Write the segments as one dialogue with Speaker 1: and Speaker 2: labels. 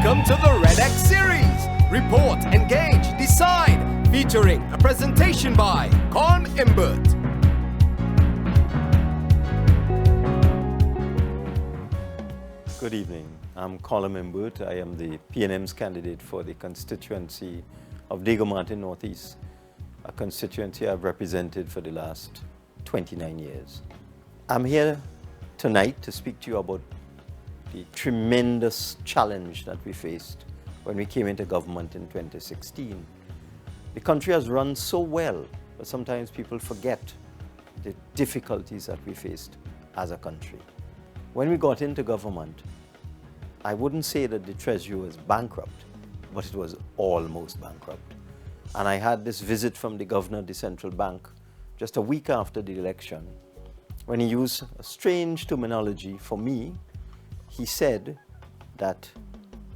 Speaker 1: Welcome to the Red X series. Report, engage, decide. Featuring a presentation by Colm Imbert.
Speaker 2: Good evening. I'm Colm Imbert. I am the PNM's candidate for the constituency of Diego Martin Northeast, a constituency I've represented for the last 29 years. I'm here tonight to speak to you about the tremendous challenge that we faced when we came into government in 2016. The country has run so well, but sometimes people forget the difficulties that we faced as a country. When we got into government, I wouldn't say that the Treasury was bankrupt, but it was almost bankrupt. And I had this visit from the governor of the central bank just a week after the election, when he used a strange terminology for me. He said that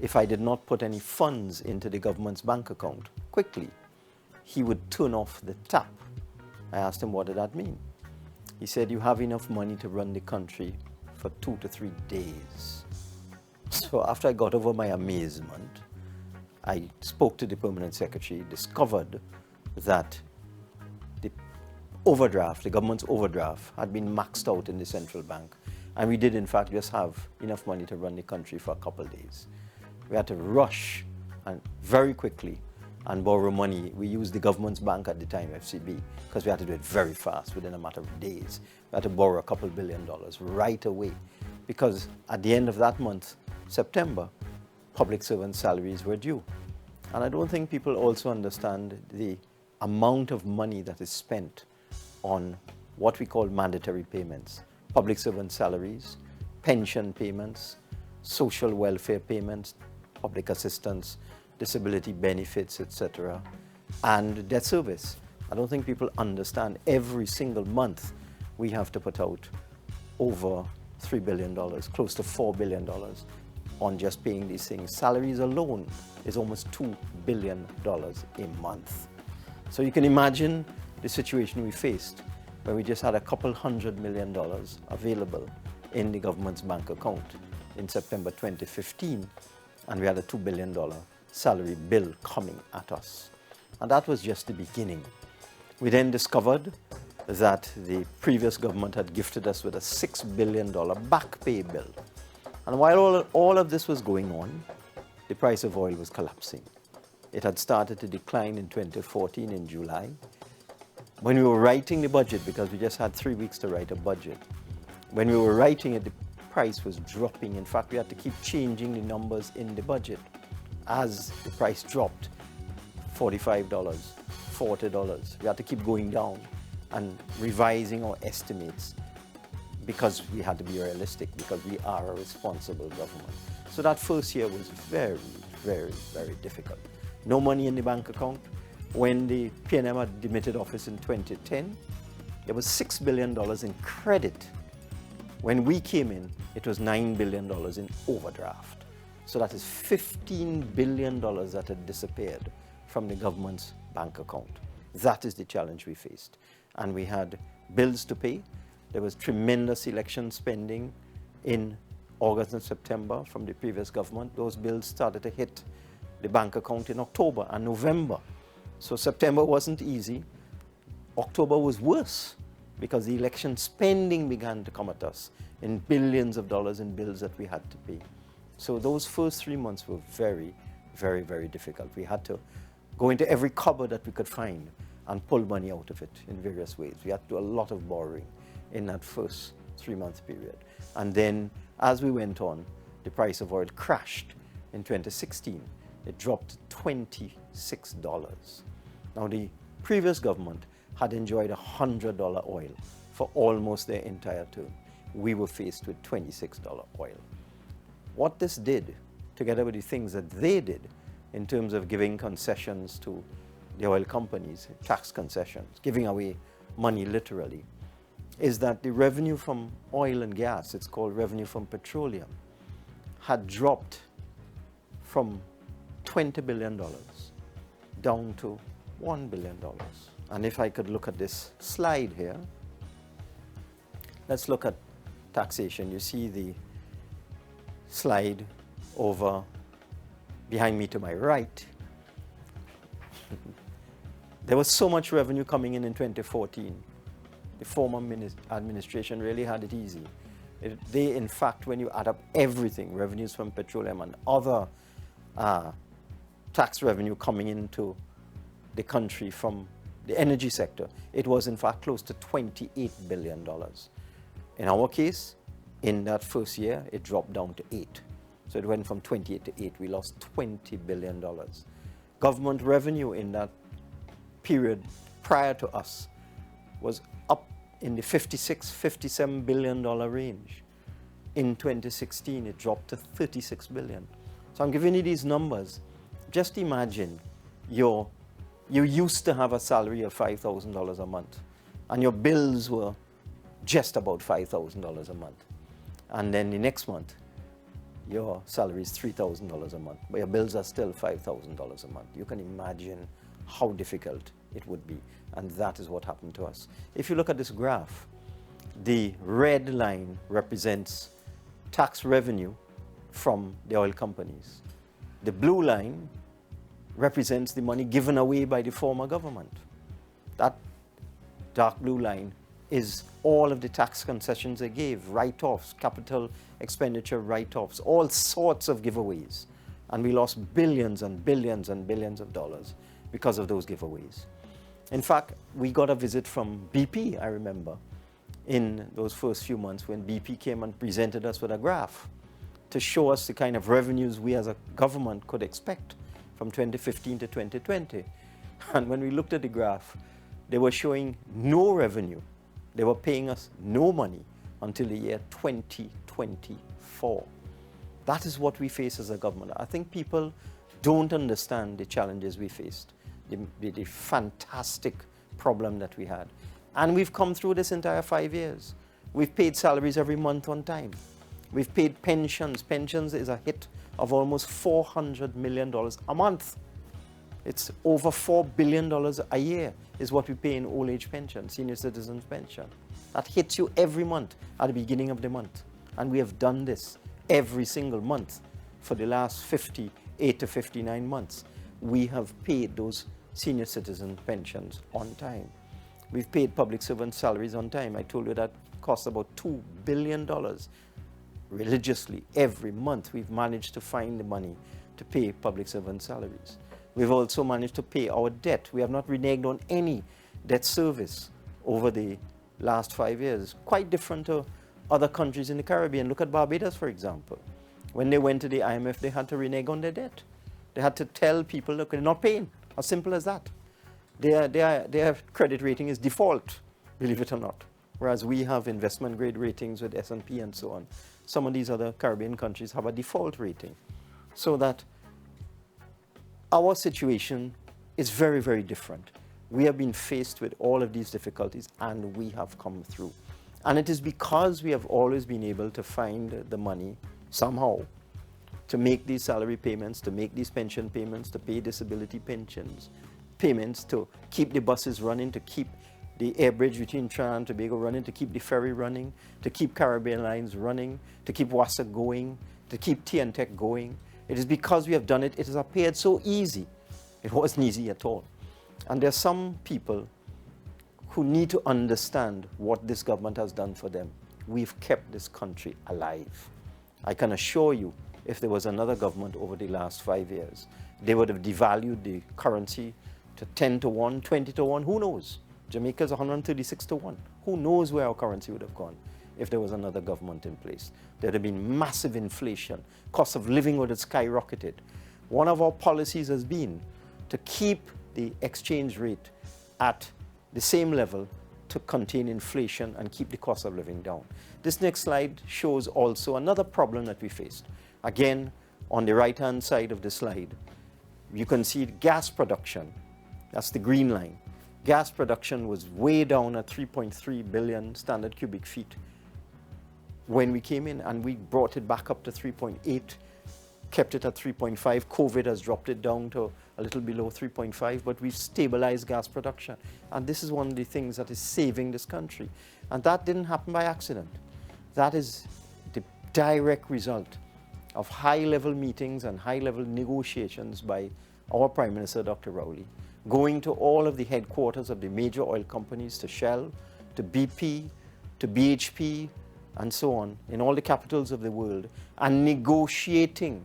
Speaker 2: if I did not put any funds into the government's bank account quickly, he would turn off the tap. I asked him, what did that mean? He said, you have enough money to run the country for 2 to 3 days. So after I got over my amazement, I spoke to the permanent secretary, discovered that the government's overdraft had been maxed out in the central bank. And we did, in fact, just have enough money to run the country for a couple of days. We had to rush and very quickly and borrow money. We used the government's bank at the time, FCB, because we had to do it very fast, within a matter of days. We had to borrow a couple $2 billion right away, because at the end of that month, September, public servant salaries were due. And I don't think people also understand the amount of money that is spent on what we call mandatory payments. Public servant salaries, pension payments, social welfare payments, public assistance, disability benefits, etc., and debt service. I don't think people understand every single month we have to put out over $3 billion, close to $4 billion on just paying these things. Salaries alone is almost $2 billion a month. So you can imagine the situation we faced when we just had a couple $100 million available in the government's bank account in September 2015, and we had a $2 billion salary bill coming at us. And that was just the beginning. We then discovered that the previous government had gifted us with a $6 billion back pay bill. And while all of this was going on, the price of oil was collapsing. It had started to decline in 2014 in July. When we were writing the budget, because we just had 3 weeks to write a budget, when we were writing it, the price was dropping. In fact, we had to keep changing the numbers in the budget as the price dropped. $45, $40. We had to keep going down and revising our estimates, because we had to be realistic, because we are a responsible government. So that first year was very, very, very difficult. No money in the bank account. When the PNM had demitted office in 2010, there was $6 billion in credit. When we came in, it was $9 billion in overdraft. So that is $15 billion that had disappeared from the government's bank account. That is the challenge we faced. And we had bills to pay. There was tremendous election spending in August and September from the previous government. Those bills started to hit the bank account in October and November. So September wasn't easy. October was worse, because the election spending began to come at us in billions of dollars in bills that we had to pay. So those first 3 months were very, very, very difficult. We had to go into every cupboard that we could find and pull money out of it in various ways. We had to do a lot of borrowing in that first 3-month period. And then as we went on, the price of oil crashed in 2016. It dropped to $26. Now, the previous government had enjoyed $100 oil for almost their entire term. We were faced with $26 oil. What this did, together with the things that they did in terms of giving concessions to the oil companies, tax concessions, giving away money literally, is that the revenue from oil and gas, it's called revenue from petroleum, had dropped from $20 billion down to $1 billion. And if I could look at this slide here, let's look at taxation. You see the slide over behind me to my right, there was so much revenue coming in 2014. The former administration really had it easy. They, in fact, when you add up everything, revenues from petroleum and other tax revenue coming into the country from the energy sector, it was in fact close to $28 billion. In our case, in that first year, it dropped down to 8. So it went from 28 to 8. We lost $20 billion. Government revenue in that period prior to us was up in the $56–57 billion range. In 2016, it dropped to $36 billion. So I'm giving you these numbers. Just imagine you used to have a salary of $5,000 a month, and your bills were just about $5,000 a month. And then the next month, your salary is $3,000 a month, but your bills are still $5,000 a month. You can imagine how difficult it would be, and that is what happened to us. If you look at this graph, the red line represents tax revenue from the oil companies. The blue line represents the money given away by the former government. That dark blue line is all of the tax concessions they gave, write-offs, capital expenditure write-offs, all sorts of giveaways. And we lost billions and billions and billions of dollars because of those giveaways. In fact, we got a visit from BP, I remember, in those first few months when BP came and presented us with a graph to show us the kind of revenues we as a government could expect from 2015 to 2020. And when we looked at the graph, they were showing no revenue. They were paying us no money until the year 2024. That is what we face as a government. I think people don't understand the challenges we faced, the fantastic problem that we had. And we've come through this entire 5 years. We've paid salaries every month on time. We've paid pensions. Pensions is a hit of almost $400 million a month. It's over $4 billion a year is what we pay in old age pension, senior citizens pension. That hits you every month at the beginning of the month. And we have done this every single month for the last 58 to 59 months. We have paid those senior citizen pensions on time. We've paid public servant salaries on time. I told you that costs about $2 billion. Religiously, every month, we've managed to find the money to pay public servant salaries. We've also managed to pay our debt. We have not reneged on any debt service over the last 5 years. Quite different to other countries in the Caribbean. Look at Barbados, for example. When they went to the IMF, they had to renege on their debt. They had to tell people, look, they're not paying. As simple as that. Their credit rating is default, believe it or not. Whereas we have investment grade ratings with S&P and so on. Some of these other Caribbean countries have a default rating. So that our situation is very, very different. We have been faced with all of these difficulties and we have come through. And it is because we have always been able to find the money somehow to make these salary payments, to make these pension payments, to pay disability pensions, payments, to keep the buses running, to keep the air bridge between Trinidad and Tobago running, to keep the ferry running, to keep Caribbean lines running, to keep WASA going, to keep TNTEC going. It is because we have done it. It has appeared so easy. It wasn't easy at all. And there are some people who need to understand what this government has done for them. We've kept this country alive. I can assure you, if there was another government over the last 5 years, they would have devalued the currency to 10 to 1, 20 to 1, who knows? Jamaica's 136 to 1. Who knows where our currency would have gone if there was another government in place? There would have been massive inflation. Cost of living would have skyrocketed. One of our policies has been to keep the exchange rate at the same level to contain inflation and keep the cost of living down. This next slide shows also another problem that we faced. Again, on the right-hand side of the slide, you can see gas production. That's the green line. Gas production was way down at 3.3 billion standard cubic feet when we came in, and we brought it back up to 3.8, kept it at 3.5. COVID has dropped it down to a little below 3.5, but we've stabilized gas production. And this is one of the things that is saving this country. And that didn't happen by accident. That is the direct result of high-level meetings and high-level negotiations by our Prime Minister, Dr. Rowley, going to all of the headquarters of the major oil companies, to Shell, to BP, to BHP, and so on, in all the capitals of the world, and negotiating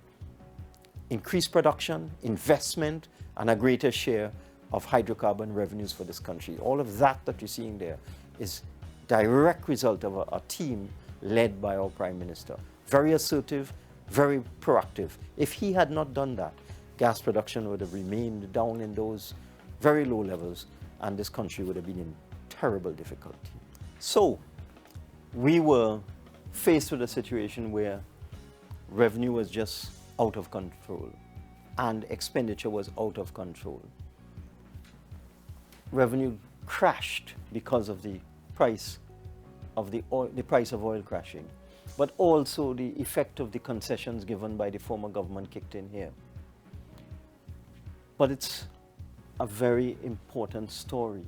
Speaker 2: increased production, investment, and a greater share of hydrocarbon revenues for this country. All of that you're seeing there is direct result of a team led by our Prime Minister. Very assertive, very proactive. If he had not done that, gas production would have remained down in those very low levels, and this country would have been in terrible difficulty. So we were faced with a situation where revenue was just out of control and expenditure was out of control. Revenue crashed because of the price of the price of oil crashing, but also the effect of the concessions given by the former government kicked in here. But it's a very important story.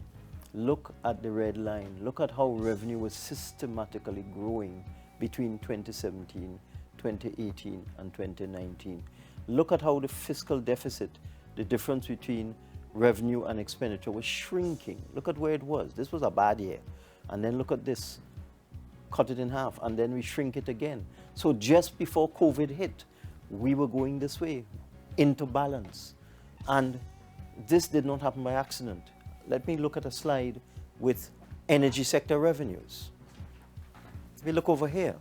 Speaker 2: Look at the red line. Look at how revenue was systematically growing between 2017, 2018, and 2019. Look at how the fiscal deficit, the difference between revenue and expenditure, was shrinking. Look at where it was. This was a bad year. And then look at this. Cut it in half, and then we shrink it again. So just before COVID hit, we were going this way, into balance. And this did not happen by accident. Let me look at a slide with energy sector revenues. If we look over here,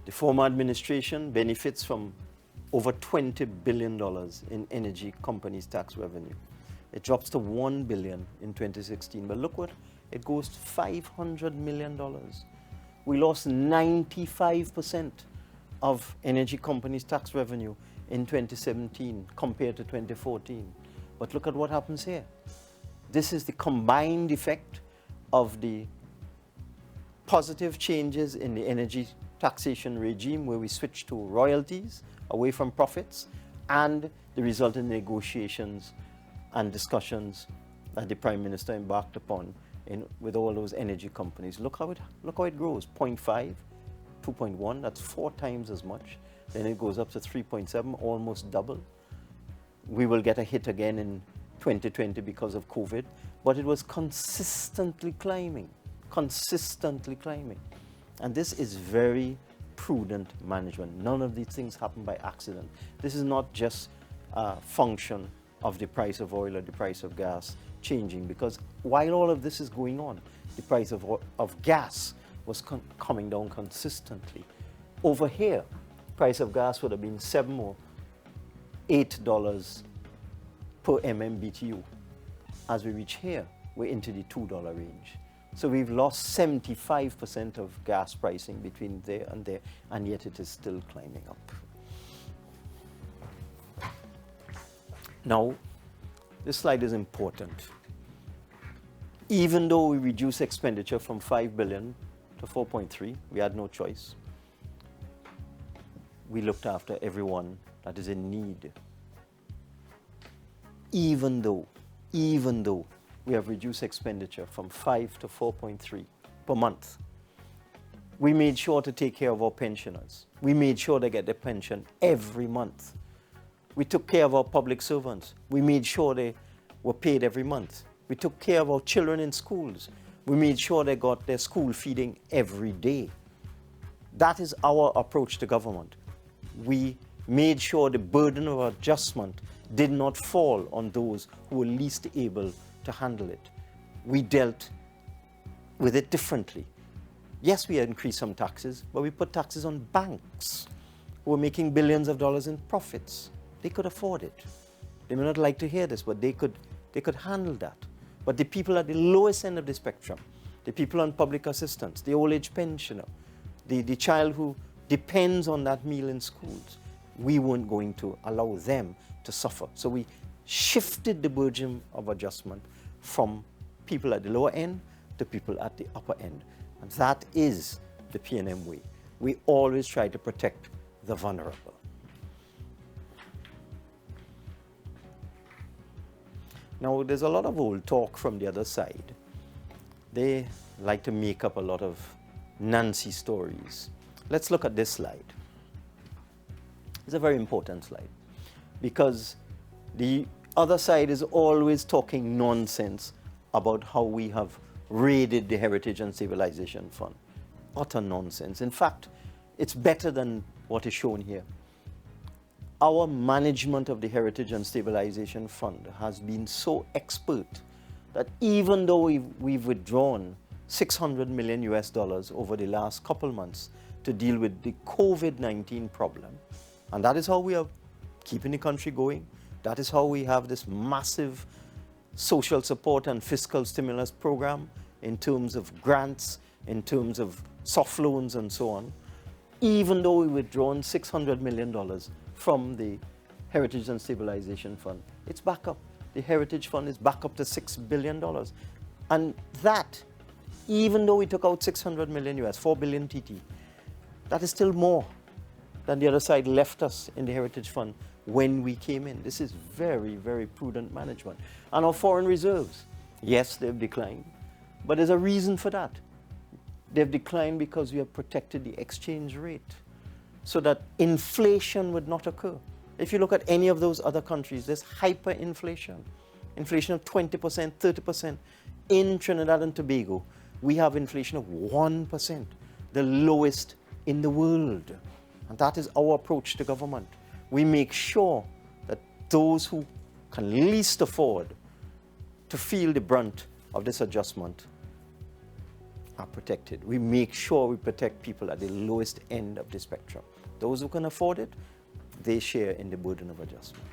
Speaker 2: the former administration benefits from over $20 billion in energy companies' tax revenue. It drops to $1 billion in 2016, but look what, it goes to $500 million. We lost 95% of energy companies' tax revenue in 2017 compared to 2014. But look at what happens here. This is the combined effect of the positive changes in the energy taxation regime, where we switched to royalties away from profits, and the resultant negotiations and discussions that the Prime Minister embarked upon with all those energy companies. Look how it grows, 0.5, 2.1, that's 4 times as much. Then it goes up to 3.7, almost double. We will get a hit again in 2020 because of COVID, but it was consistently climbing. And this is very prudent management. None of these things happen by accident. This is not just a function of the price of oil or the price of gas changing, because while all of this is going on, the price of gas was coming down consistently. Over here, price of gas would have been $7 or $8 per MMBTU. As we reach here, we're into the $2 range. So we've lost 75% of gas pricing between there, and yet it is still climbing up. Now, this slide is important. Even though we reduce expenditure from $5 billion to 4.3, we had no choice. We looked after everyone that is in need. Even though we have reduced expenditure from 5 to 4.3 per month, we made sure to take care of our pensioners. We made sure they get their pension every month. We took care of our public servants. We made sure they were paid every month. We took care of our children in schools. We made sure they got their school feeding every day. That is our approach to government. We made sure the burden of adjustment did not fall on those who were least able to handle it. We dealt with it differently. Yes, we increased some taxes, but we put taxes on banks who were making billions of dollars in profits. They could afford it. They may not like to hear this, but they could handle that. But the people at the lowest end of the spectrum, the people on public assistance, the old age pensioner, the child who depends on that meal in schools, we weren't going to allow them to suffer. So we shifted the burden of adjustment from people at the lower end to people at the upper end. And that is the P&M way. We always try to protect the vulnerable. Now, there's a lot of old talk from the other side. They like to make up a lot of Nancy stories. Let's look at this slide. It's a very important slide because the other side is always talking nonsense about how we have raided the Heritage and Stabilization Fund. Utter nonsense. In fact, it's better than what is shown here. Our management of the Heritage and Stabilization Fund has been so expert that even though we've withdrawn $600 million over the last couple months to deal with the COVID-19 problem, and that is how we are keeping the country going. That is how we have this massive social support and fiscal stimulus program in terms of grants, in terms of soft loans and so on. Even though we've withdrawn $600 million from the Heritage and Stabilization Fund, it's back up. The Heritage Fund is back up to $6 billion. And that, even though we took out $600 million, 4 billion TT, that is still more than the other side left us in the Heritage Fund when we came in. This is very, very prudent management. And our foreign reserves, yes, they've declined, but there's a reason for that. They've declined because we have protected the exchange rate so that inflation would not occur. If you look at any of those other countries, there's hyperinflation, inflation of 20%, 30%. In Trinidad and Tobago, we have inflation of 1%, the lowest in the world. And that is our approach to government. We make sure that those who can least afford to feel the brunt of this adjustment are protected. We make sure we protect people at the lowest end of the spectrum. Those who can afford it, they share in the burden of adjustment.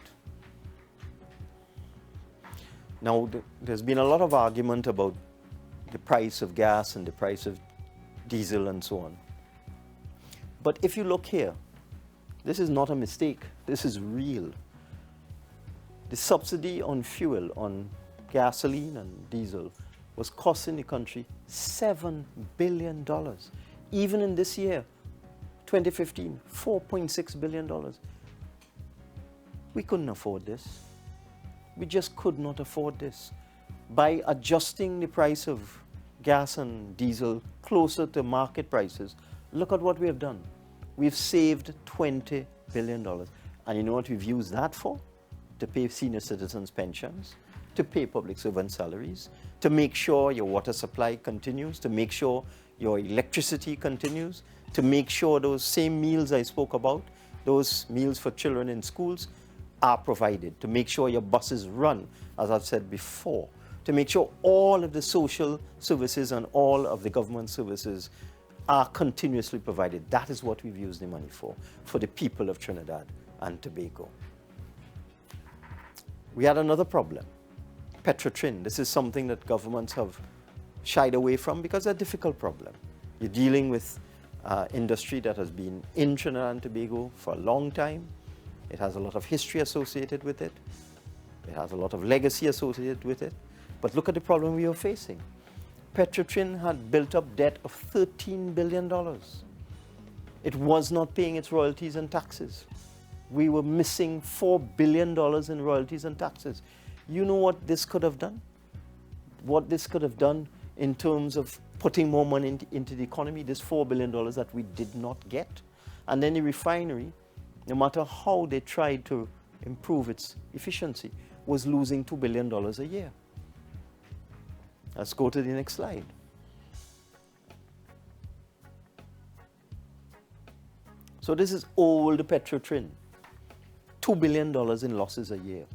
Speaker 2: Now, there's been a lot of argument about the price of gas and the price of diesel and so on. But if you look here, this is not a mistake. This is real. The subsidy on fuel, on gasoline and diesel, was costing the country $7 billion. Even in this year, 2015, $4.6 billion. We couldn't afford this. We just could not afford this. By adjusting the price of gas and diesel closer to market prices, look at what we have done. We've saved $20 billion. And you know what we've used that for? To pay senior citizens' pensions, to pay public servant salaries, to make sure your water supply continues, to make sure your electricity continues, to make sure those same meals I spoke about, those meals for children in schools, are provided, to make sure your buses run, as I've said before, to make sure all of the social services and all of the government services are continuously provided. That is what we've used the money for the people of Trinidad and Tobago. We had another problem, Petrotrin. This is something that governments have shied away from because it's a difficult problem. You're dealing with industry that has been in Trinidad and Tobago for a long time. It has a lot of history associated with it. It has a lot of legacy associated with it. But look at the problem we are facing. Petrotrin had built up debt of $13 billion. It was not paying its royalties and taxes. We were missing $4 billion in royalties and taxes. You know what this could have done? What this could have done in terms of putting more money into the economy, this $4 billion that we did not get. And then the refinery, no matter how they tried to improve its efficiency, was losing $2 billion a year. Let's go to the next slide. So this is old Petrotrin. $2 billion in losses a year.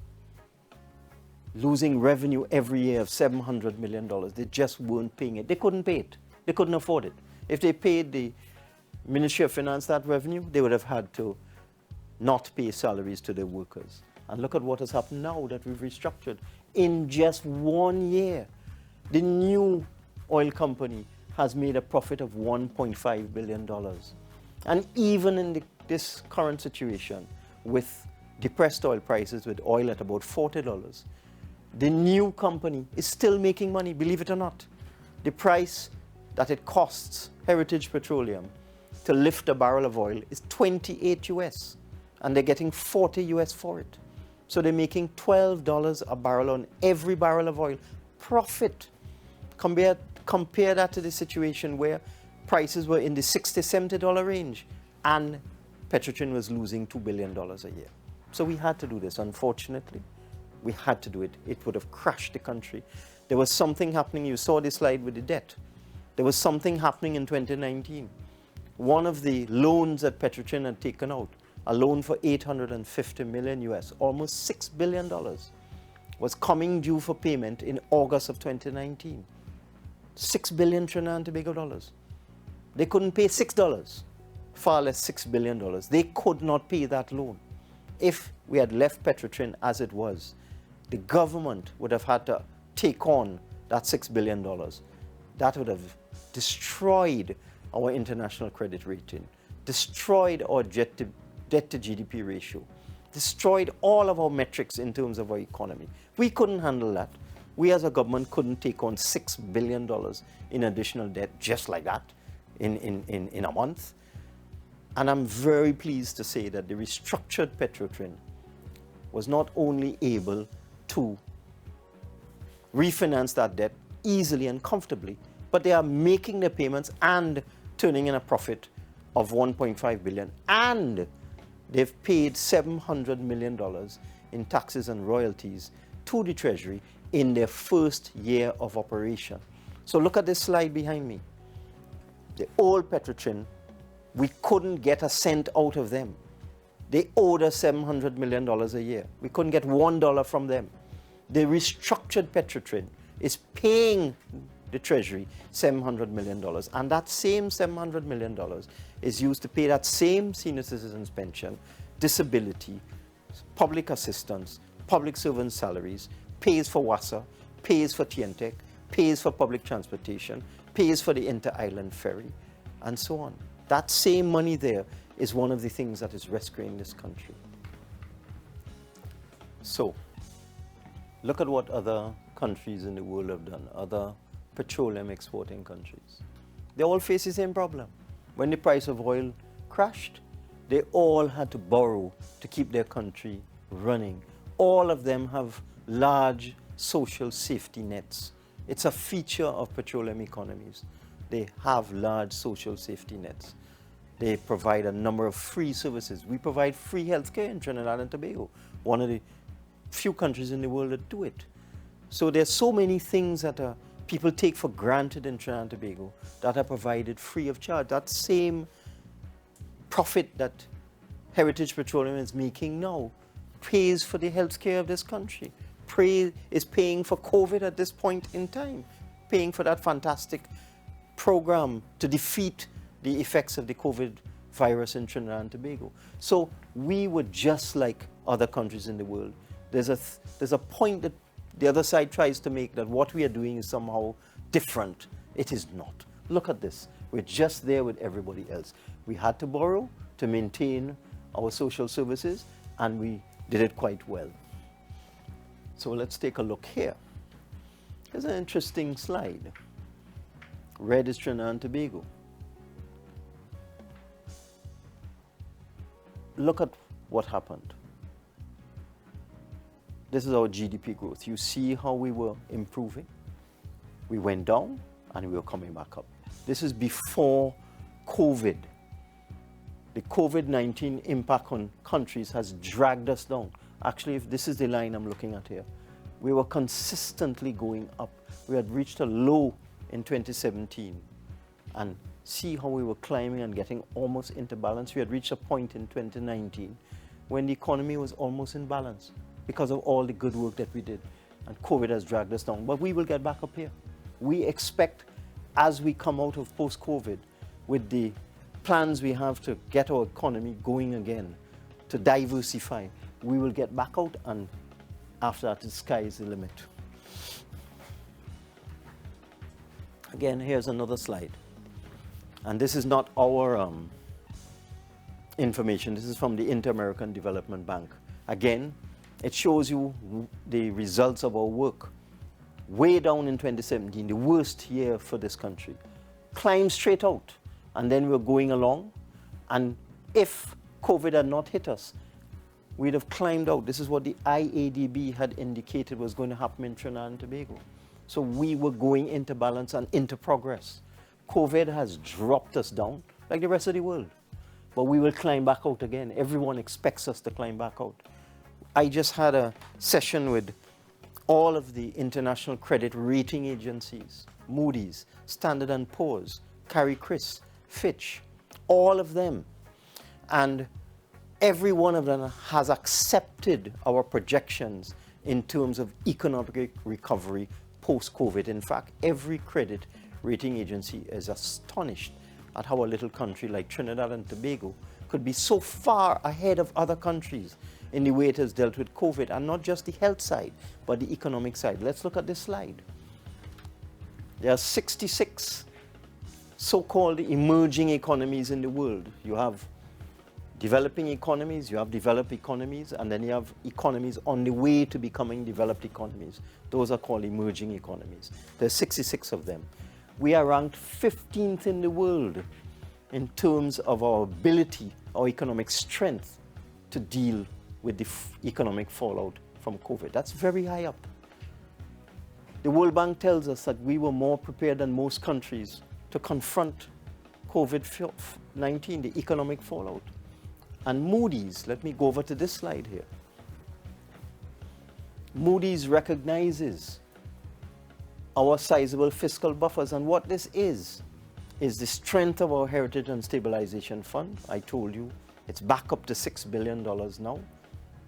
Speaker 2: Losing revenue every year of $700 million. They just weren't paying it. They couldn't pay it. They couldn't afford it. If they paid the Ministry of Finance that revenue, they would have had to not pay salaries to their workers. And look at what has happened now that we've restructured. In just 1 year, the new oil company has made a profit of $1.5 billion. And even in this current situation, with depressed oil prices, with oil at about $40, the new company is still making money, believe it or not. The price that it costs Heritage Petroleum to lift a barrel of oil is 28 US, and they're getting 40 US for it. So they're making $12 a barrel on every barrel of oil. Profit. Compare that to the situation where prices were in the $60, $70 range, and Petrotrin was losing $2 billion a year. So we had to do this. Unfortunately, we had to do it. It would have crashed the country. There was something happening. You saw this slide with the debt. There was something happening in 2019. One of the loans that Petrotrin had taken out, a loan for $850 million US, almost $6 billion, was coming due for payment in August of 2019. 6 billion Trinidad and Tobago dollars. They couldn't pay $6, far less $6 billion. They could not pay that loan. If we had left Petrotrin as it was, the government would have had to take on that $6 billion. That would have destroyed our international credit rating, destroyed our debt to GDP ratio, destroyed all of our metrics in terms of our economy. We couldn't handle that. We as a government couldn't take on $6 billion in additional debt just like that in a month. And I'm very pleased to say that the restructured Petrotrin was not only able to refinance that debt easily and comfortably, but they are making their payments and turning in a profit of $1.5 billion, and they've paid $700 million in taxes and royalties to the Treasury in their first year of operation. So look at this slide behind me. The old Petrotrin, we couldn't get a cent out of them. They owed us $700 million a year. We couldn't get $1 from them. The restructured Petrotrin is paying the Treasury $700 million. And that same $700 million is used to pay that same senior citizens pension, disability, public assistance, public servant salaries, pays for WASA, pays for TNTEC, pays for public transportation, pays for the inter-island ferry, and so on. That same money there is one of the things that is rescuing this country. So, look at what other countries in the world have done, other petroleum exporting countries. They all face the same problem. When the price of oil crashed, they all had to borrow to keep their country running. All of them have large social safety nets. It's a feature of petroleum economies. They have large social safety nets. They provide a number of free services. We provide free healthcare in Trinidad and Tobago, one of the few countries in the world that do it. So there's so many things that people take for granted in Trinidad and Tobago that are provided free of charge. That same profit that Heritage Petroleum is making now pays for the healthcare of this country, is paying for COVID at this point in time, paying for that fantastic program to defeat the effects of the COVID virus in Trinidad and Tobago. So we were just like other countries in the world. There's a point that the other side tries to make that what we are doing is somehow different. It is not. Look at this. We're just there with everybody else. We had to borrow to maintain our social services, and we did it quite well. So let's take a look here. Here's an interesting slide. Red is Trinidad and Tobago. Look at what happened. This is our GDP growth. You see how we were improving? We went down and we were coming back up. This is before COVID. The COVID-19 impact on countries has dragged us down. Actually, if this is the line I'm looking at here, we were consistently going up. We had reached a low in 2017, and see how we were climbing and getting almost into balance. We had reached a point in 2019 when the economy was almost in balance because of all the good work that we did, and COVID has dragged us down. But we will get back up here. We expect, as we come out of post-COVID, with the plans we have to get our economy going again, to diversify, we will get back out, and after that, the sky is the limit. Again, here's another slide. And this is not our information. This is from the Inter-American Development Bank. Again, it shows you the results of our work. Way down in 2017, the worst year for this country. Climbed straight out, and then we're going along. And if COVID had not hit us, we'd have climbed out. This is what the IADB had indicated was going to happen in Trinidad and Tobago. So we were going into balance and into progress. COVID has dropped us down like the rest of the world. But we will climb back out again. Everyone expects us to climb back out. I just had a session with all of the international credit rating agencies, Moody's, Standard & Poor's, CLICO, Fitch, all of them. And every one of them has accepted our projections in terms of economic recovery post-COVID. In fact, every credit rating agency is astonished at how a little country like Trinidad and Tobago could be so far ahead of other countries in the way it has dealt with COVID, and not just the health side, but the economic side. Let's look at this slide. There are 66 so-called emerging economies in the world. You have developing economies, you have developed economies, and then you have economies on the way to becoming developed economies. Those are called emerging economies. There's 66 of them. We are ranked 15th in the world in terms of our ability, our economic strength to deal with the economic fallout from COVID. That's very high up. The World Bank tells us that we were more prepared than most countries to confront COVID-19, the economic fallout. And Moody's, let me go over to this slide here. Moody's recognizes our sizable fiscal buffers, and what this is the strength of our Heritage and Stabilization Fund. I told you it's back up to $6 billion now.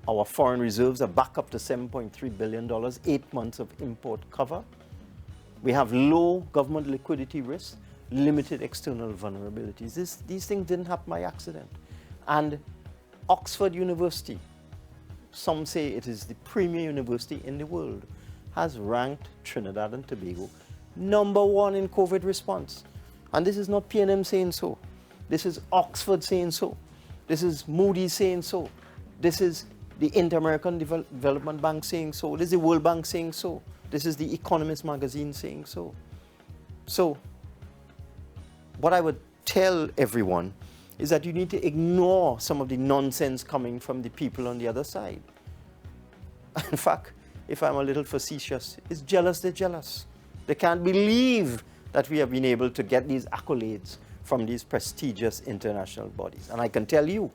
Speaker 2: Our foreign reserves are back up to $7.3 billion, 8 months of import cover. We have low government liquidity risk, limited external vulnerabilities. These things didn't happen by accident. And Oxford University, some say it is the premier university in the world, has ranked Trinidad and Tobago #1 in COVID response. And this is not PNM saying so. This is Oxford saying so. This is Moody's saying so. This is the Inter-American Development Bank saying so. This is the World Bank saying so. This is the Economist magazine saying so. So, what I would tell everyone is that you need to ignore some of the nonsense coming from the people on the other side. In fact, if I'm a little facetious, it's jealous, they're jealous. They can't believe that we have been able to get these accolades from these prestigious international bodies. And I can tell you,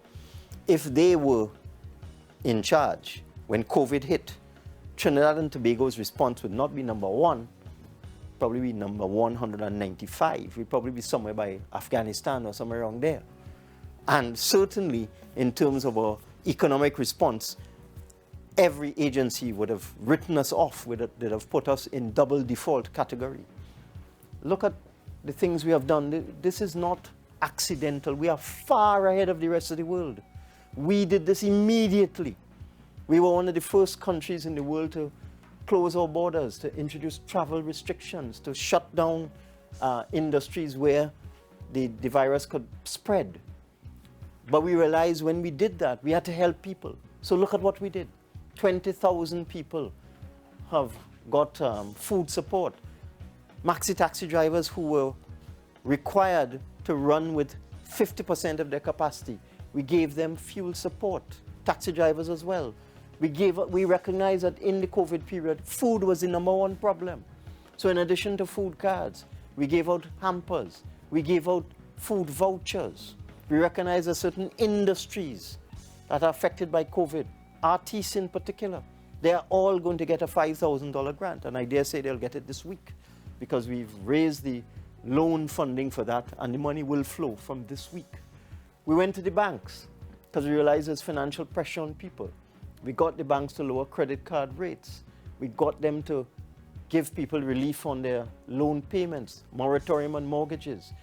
Speaker 2: if they were in charge when COVID hit, Trinidad and Tobago's response would not be #1, probably be number 195. We'd probably be somewhere by Afghanistan or somewhere around there. And certainly, in terms of our economic response, every agency would have written us off, would have put us in double default category. Look at the things we have done. This is not accidental. We are far ahead of the rest of the world. We did this immediately. We were one of the first countries in the world to close our borders, to introduce travel restrictions, to shut down industries where the virus could spread. But we realized when we did that, we had to help people. So look at what we did. 20,000 people have got food support. Maxi taxi drivers who were required to run with 50% of their capacity, we gave them fuel support. Taxi drivers as well. We recognized that in the COVID period, food was the #1 problem. So in addition to food cards, we gave out hampers. We gave out food vouchers. We recognize that certain industries that are affected by COVID, artists in particular, they are all going to get a $5,000 grant. And I dare say they'll get it this week because we've raised the loan funding for that, and the money will flow from this week. We went to the banks because we realized there's financial pressure on people. We got the banks to lower credit card rates. We got them to give people relief on their loan payments, moratorium on mortgages.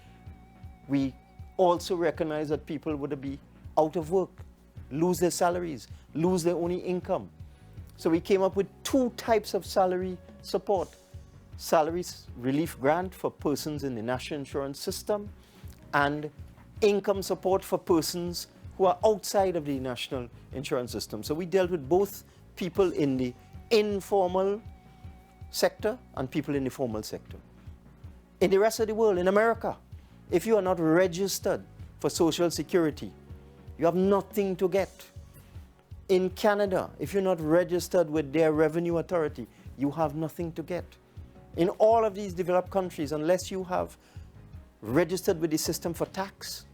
Speaker 2: We also recognize that people would be out of work, lose their salaries, lose their only income. So we came up with 2 types of salary support. Salary relief grant for persons in the national insurance system, and income support for persons who are outside of the national insurance system. So we dealt with both people in the informal sector and people in the formal sector. In the rest of the world, in America, if you are not registered for Social Security, you have nothing to get. In Canada, if you're not registered with their revenue authority, you have nothing to get. In all of these developed countries, unless you have registered with the system for tax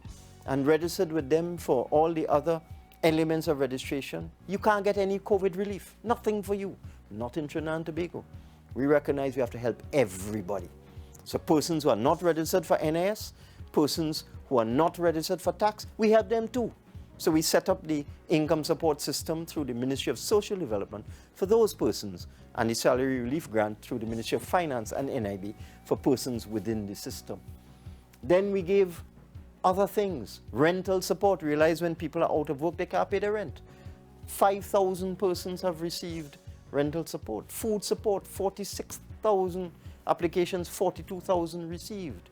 Speaker 2: and registered with them for all the other elements of registration, you can't get any COVID relief. Nothing for you. Not in Trinidad and Tobago. We recognize we have to help everybody. So persons who are not registered for NIS, persons who are not registered for tax, we help them too. So we set up the income support system through the Ministry of Social Development for those persons, and the salary relief grant through the Ministry of Finance and NIB for persons within the system. Then we gave other things. Rental support. Realize when people are out of work, they can't pay their rent. 5,000 persons have received rental support. Food support, 46,000 applications, 42,000 received.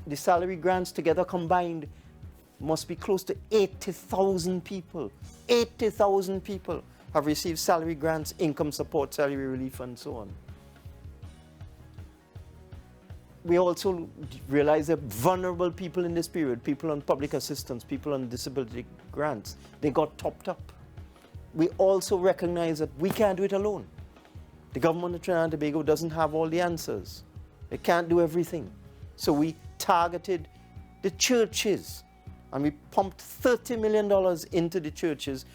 Speaker 2: The salary grants together combined must be close to 80,000 people. 80,000 people have received salary grants, income support, salary relief, and so on. We also realize that vulnerable people in this period, people on public assistance, people on disability grants, they got topped up. We also recognize that we can't do it alone. The government of Trinidad and Tobago doesn't have all the answers. They can't do everything. So we targeted the churches, and we pumped $30 million into the churches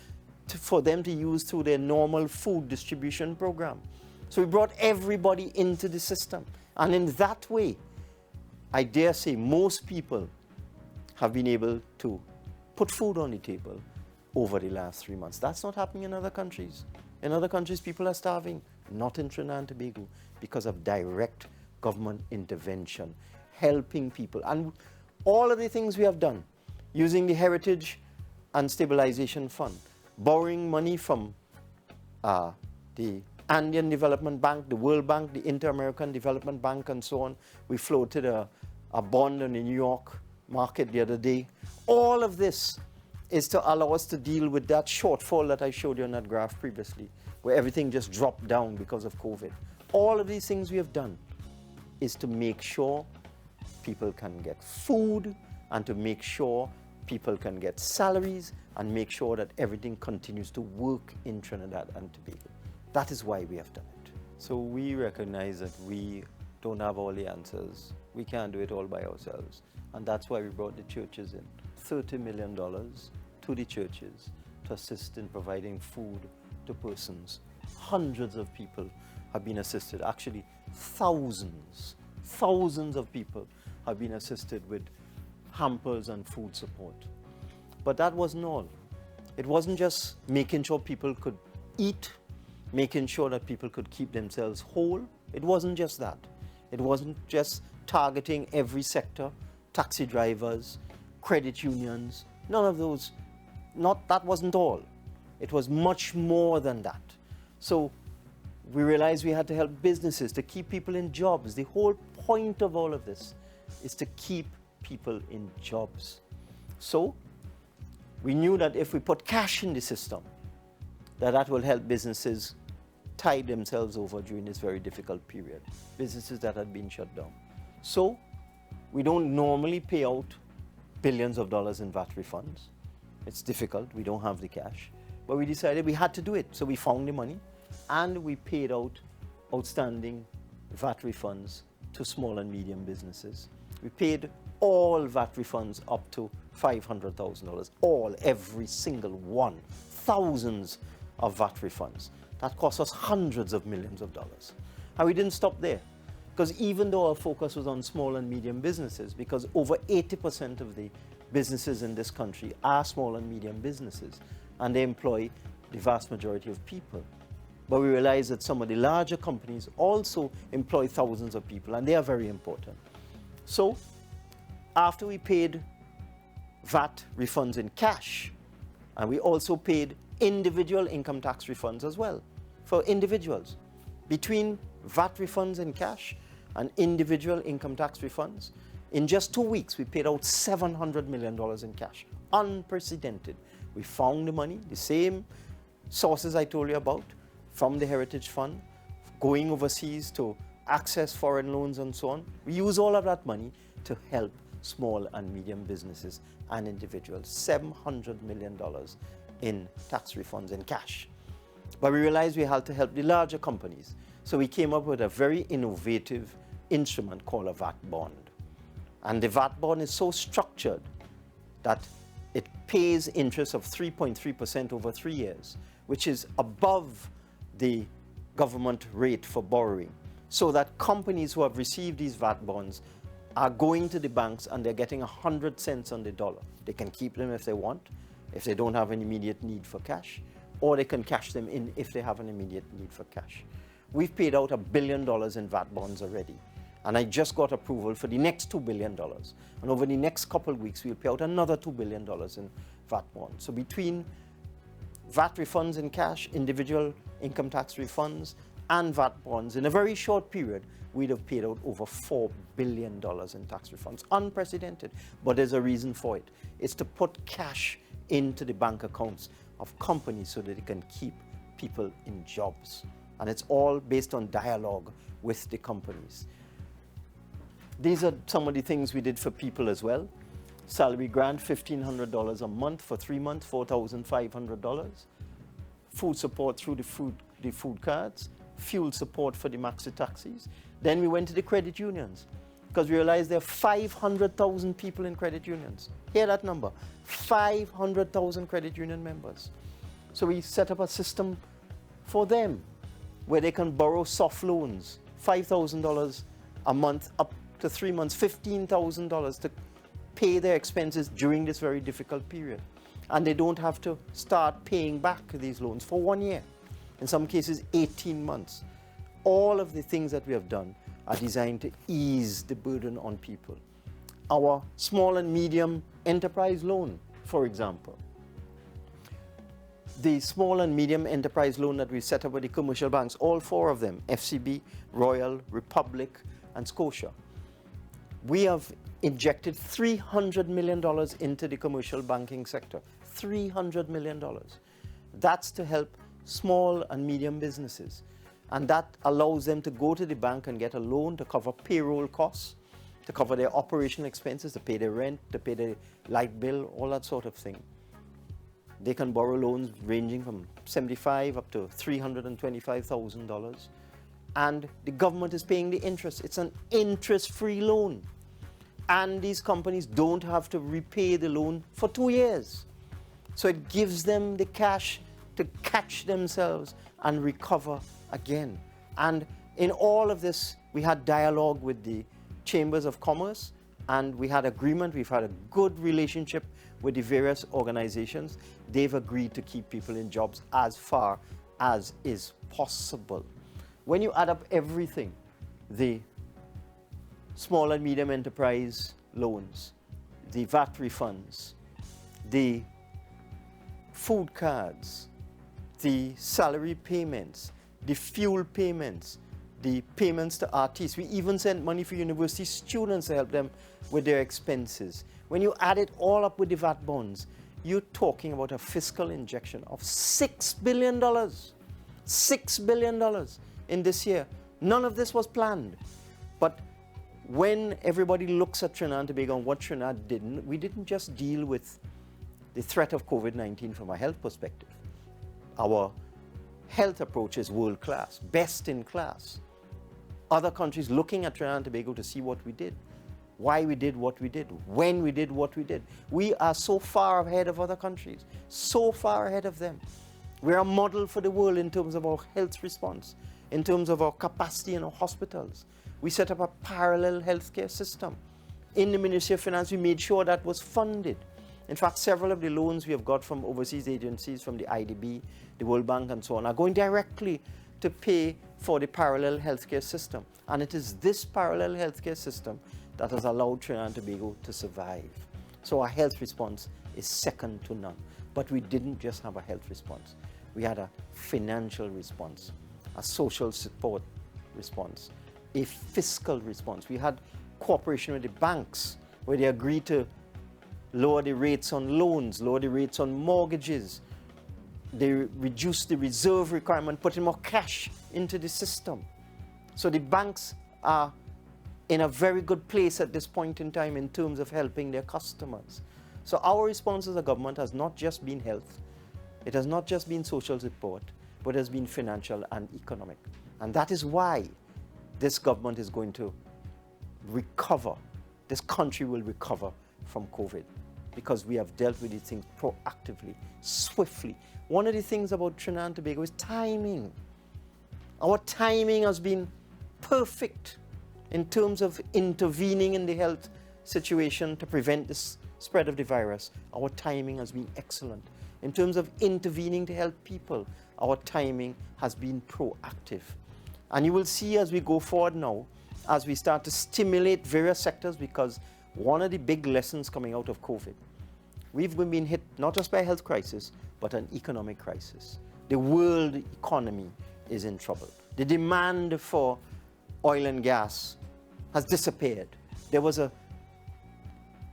Speaker 2: for them to use through their normal food distribution program. So we brought everybody into the system. And in that way, I dare say most people have been able to put food on the table over the last 3 months. That's not happening in other countries. In other countries, people are starving. Not in Trinidad and Tobago, because of direct government intervention, helping people. And all of the things we have done, using the Heritage and Stabilization Fund, borrowing money from the Andean Development Bank, the World Bank, the Inter-American Development Bank, and so on. We floated a bond on the New York market the other day. All of this is to allow us to deal with that shortfall that I showed you on that graph previously, where everything just dropped down because of COVID. All of these things we have done is to make sure people can get food, and to make sure people can get salaries, and make sure that everything continues to work in Trinidad and Tobago. That is why we have done it. So we recognize that we don't have all the answers. We can't do it all by ourselves. And that's why we brought the churches in. $30 million to the churches to assist in providing food to persons. Hundreds of people have been assisted. Actually, thousands of people have been assisted with hampers and food support. But that wasn't all. It wasn't just making sure people could eat, making sure that people could keep themselves whole. It wasn't just that. It wasn't just targeting every sector, taxi drivers, credit unions, none of those. That wasn't all. It was much more than that. So we realized we had to help businesses to keep people in jobs. The whole point of all of this is to keep people in jobs. So we knew that if we put cash in the system, that will help businesses tide themselves over during this very difficult period. Businesses that had been shut down. So we don't normally pay out billions of dollars in VAT refunds. It's difficult, we don't have the cash. But we decided we had to do it. So we found the money and we paid out outstanding VAT refunds to small and medium businesses. We paid all VAT refunds up to $500,000. Every single one. Thousands of VAT refunds. That cost us hundreds of millions of dollars. And we didn't stop there, because even though our focus was on small and medium businesses, because over 80% of the businesses in this country are small and medium businesses, and they employ the vast majority of people. But we realized that some of the larger companies also employ thousands of people, and they are very important. So after we paid VAT refunds in cash, and we also paid individual income tax refunds as well for individuals. Between VAT refunds in cash and individual income tax refunds, in just 2 weeks we paid out $700 million in cash. Unprecedented. We found the money, the same sources I told you about, from the Heritage Fund, going overseas to access foreign loans and so on. We use all of that money to help small and medium businesses and individuals. $700 million in tax refunds in cash. But we realized we had to help the larger companies. So we came up with a very innovative instrument called a VAT bond. And the VAT bond is so structured that it pays interest of 3.3% over 3 years, which is above the government rate for borrowing. So that companies who have received these VAT bonds are going to the banks and they're getting 100 cents on the dollar. They can keep them if they want, if they don't have an immediate need for cash, or they can cash them in if they have an immediate need for cash. We've paid out $1 billion in VAT bonds already. And I just got approval for the next $2 billion. And over the next couple of weeks, we'll pay out another $2 billion in VAT bonds. So between VAT refunds in cash, individual income tax refunds, and VAT bonds, in a very short period, we'd have paid out over $4 billion in tax refunds. Unprecedented, but there's a reason for it. It's to put cash into the bank accounts of companies so that they can keep people in jobs. And it's all based on dialogue with the companies. These are some of the things we did for people as well. Salary grant, $1,500 a month for 3 months, $4,500. Food support through the food cards. Fuel support for the maxi taxis. Then we went to the credit unions because we realized there are 500,000 people in credit unions. Hear that number, 500,000 credit union members. So we set up a system for them where they can borrow soft loans, $5,000 a month up to 3 months, $15,000 to pay their expenses during this very difficult period. And they don't have to start paying back these loans for 1 year. In some cases, 18 months. All of the things that we have done are designed to ease the burden on people. Our small and medium enterprise loan, for example. The small and medium enterprise loan that we set up with the commercial banks, all 4 of them, FCB, Royal, Republic, and Scotia. We have injected $300 million into the commercial banking sector. $300 million. That's to help small and medium businesses. And that allows them to go to the bank and get a loan to cover payroll costs, to cover their operational expenses, to pay their rent, to pay their light bill, all that sort of thing. They can borrow loans ranging from $75,000 up to $325,000. And the government is paying the interest. It's an interest-free loan. And these companies don't have to repay the loan for 2 years. So it gives them the cash to catch themselves and recover again. And in all of this, we had dialogue with the chambers of commerce, and we had agreement. We've had a good relationship with the various organizations. They've agreed to keep people in jobs as far as is possible. When you add up everything, the small and medium enterprise loans, the VAT refunds, the food cards, the salary payments, the fuel payments, the payments to artists. We even sent money for university students to help them with their expenses. When you add it all up with the VAT bonds, you're talking about a fiscal injection of $6 billion. $6 billion in this year. None of this was planned. But when everybody looks at Trinidad and Tobago and what Trinidad didn't, we didn't just deal with the threat of COVID-19 from a health perspective. Our health approach is world-class, best in class. Other countries looking at Trinidad and Tobago to see what we did, why we did what we did, when we did what we did. We are so far ahead of other countries, so far ahead of them. We're a model for the world in terms of our health response, in terms of our capacity in our hospitals. We set up a parallel healthcare system. In the Ministry of Finance, we made sure that was funded. In fact, several of the loans we have got from overseas agencies, from the IDB, the World Bank, and so on, are going directly to pay for the parallel healthcare system. And it is this parallel healthcare system that has allowed Trinidad and Tobago to survive. So our health response is second to none. But we didn't just have a health response. We had a financial response, a social support response, a fiscal response. We had cooperation with the banks where they agreed to lower the rates on loans, lower the rates on mortgages. They reduced the reserve requirement, putting more cash into the system. So the banks are in a very good place at this point in time in terms of helping their customers. So our response as a government has not just been health, it has not just been social support, but has been financial and economic. And that is why this government is going to recover this country will recover from COVID, because we have dealt with these things proactively, swiftly. One of the things about Trinidad and Tobago is timing. Our timing has been perfect in terms of intervening in the health situation to prevent this spread of the virus. Our timing has been excellent. In terms of intervening to help people, our timing has been proactive. And you will see as we go forward now, as we start to stimulate various sectors, because one of the big lessons coming out of COVID, we've been hit not just by a health crisis, but an economic crisis. The world economy is in trouble. The demand for oil and gas has disappeared. There was an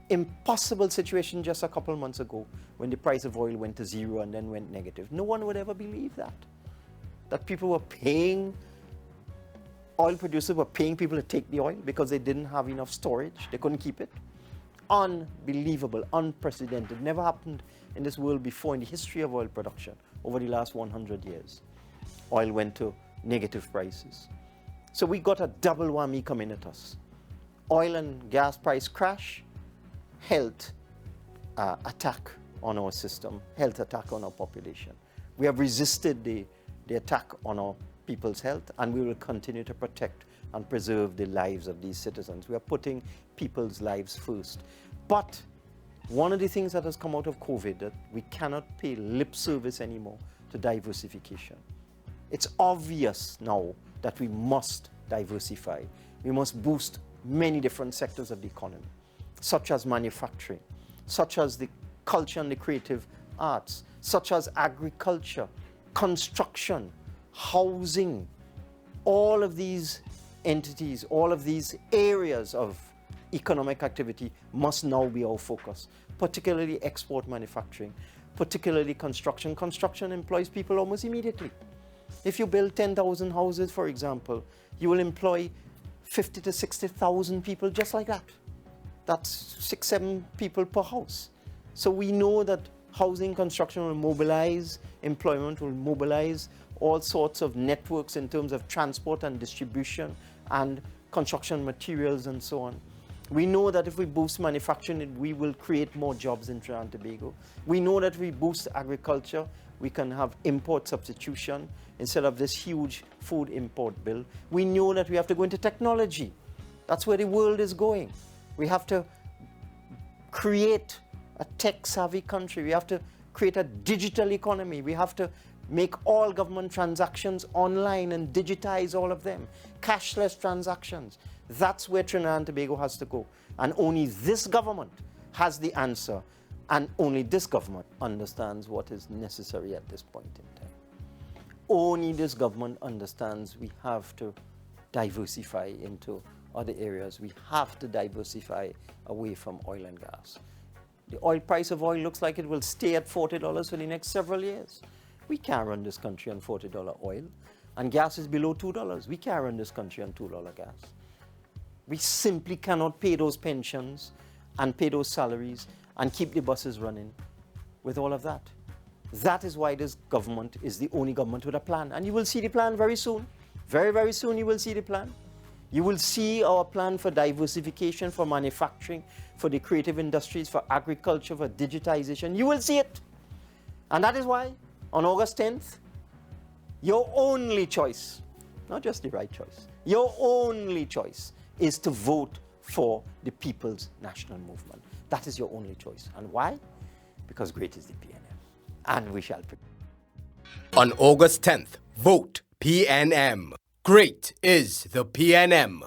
Speaker 2: impossible situation just a couple of months ago when the price of oil went to zero and then went negative. No one would ever believe that people were paying, oil producers were paying people to take the oil because they didn't have enough storage. They couldn't keep it. Unbelievable, unprecedented. Never happened in this world before in the history of oil production over the last 100 years. Oil went to negative prices. So we got a double whammy coming at us. Oil and gas price crash, health attack on our system, health attack on our population. We have resisted the attack on our people's health, and we will continue to protect and preserve the lives of these citizens. We are putting people's lives first. But one of the things that has come out of COVID, that we cannot pay lip service anymore to diversification. It's obvious now that we must diversify. We must boost many different sectors of the economy, such as manufacturing, such as the culture and the creative arts, such as agriculture, construction, housing. All of these entities, all of these areas of economic activity must now be our focus, particularly export manufacturing, particularly construction. Construction employs people almost immediately. If you build 10,000 houses, for example, you will employ 50 to 60,000 people just like that. That's 6-7 people per house. So we know that housing construction will mobilize, employment will mobilize all sorts of networks in terms of transport and distribution and construction materials and so on. We know that if we boost manufacturing, we will create more jobs in Trinidad and Tobago. We know that if we boost agriculture, we can have import substitution instead of this huge food import bill. We know that we have to go into technology. That's where the world is going. We have to create a tech-savvy country. We have to create a digital economy. We have to make all government transactions online and digitize all of them. Cashless transactions. That's where Trinidad and Tobago has to go. And only this government has the answer. And only this government understands what is necessary at this point in time. Only this government understands we have to diversify into other areas. We have to diversify away from oil and gas. The oil price of oil looks like it will stay at $40 for the next several years. We can't run this country on $40 oil. And gas is below $2. We can't run this country on $2 gas. We simply cannot pay those pensions and pay those salaries and keep the buses running with all of that. That is why this government is the only government with a plan. And you will see the plan very soon. Very, very soon you will see the plan. You will see our plan for diversification, for manufacturing, for the creative industries, for agriculture, for digitization. You will see it. And that is why on August 10th, your only choice, not just the right choice, your only choice is to vote for the People's National Movement. That is your only choice. And why? Because great is the PNM. And we shall prevail.
Speaker 1: On August 10th, vote PNM. Great is the PNM.